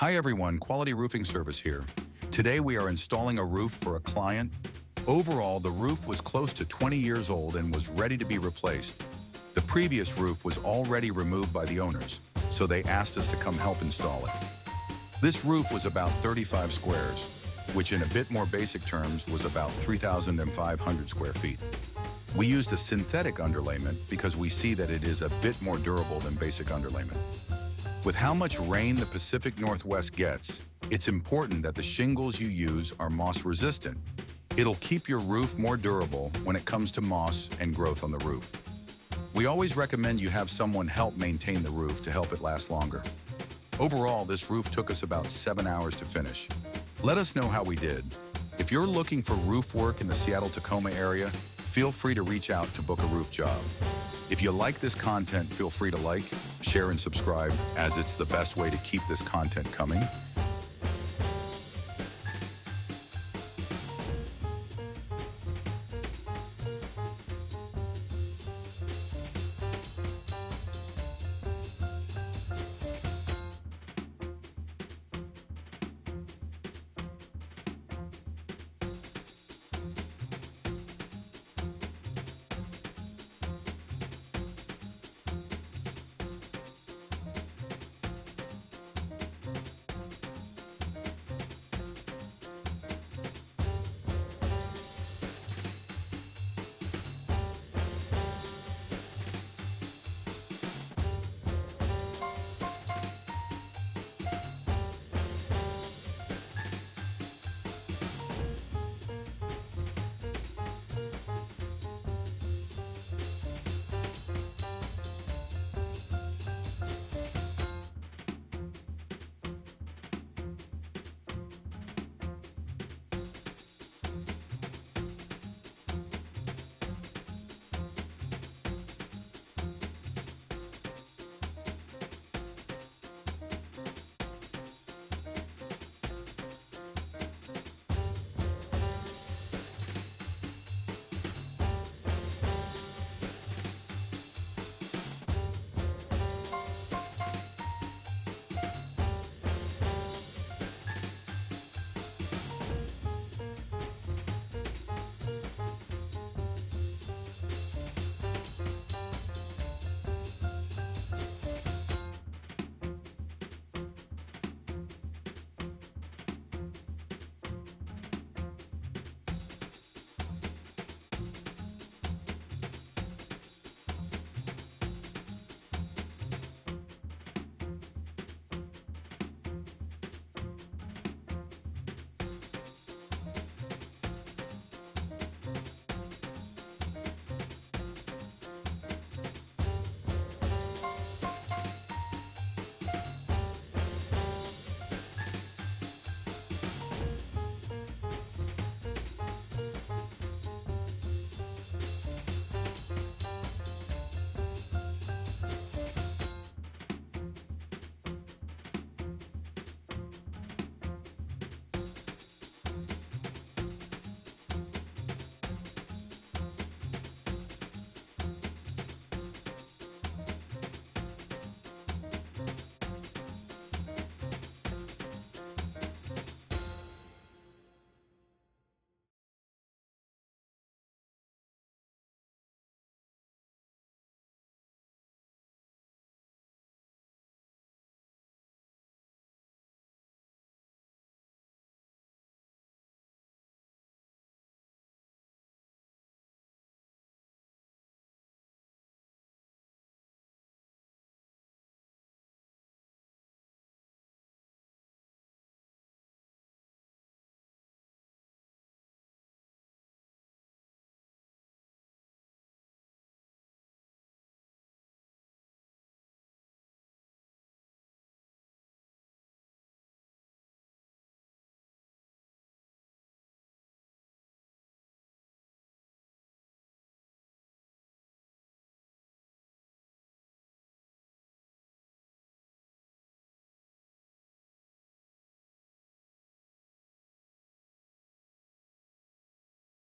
Hi everyone, Quality Roofing Service here. Today we are installing a roof for a client. Overall, the roof was close to 20 years old and was ready to be replaced. The previous roof was already removed by the owners, so they asked us to come help install it. This roof was about 35 squares, which in a bit more basic terms was about 3,500 square feet. We used a synthetic underlayment because we see that it is a bit more durable than basic underlayment. With how much rain the Pacific Northwest gets, it's important that the shingles you use are moss resistant. It'll keep your roof more durable when it comes to moss and growth on the roof. We always recommend you have someone help maintain the roof to help it last longer. Overall, this roof took us about 7 hours to finish. Let us know how we did. If you're looking for roof work in the Seattle-Tacoma area, feel free to reach out to book a roof job. If you like this content, feel free to like, share, and subscribe, as it's the best way to keep this content coming.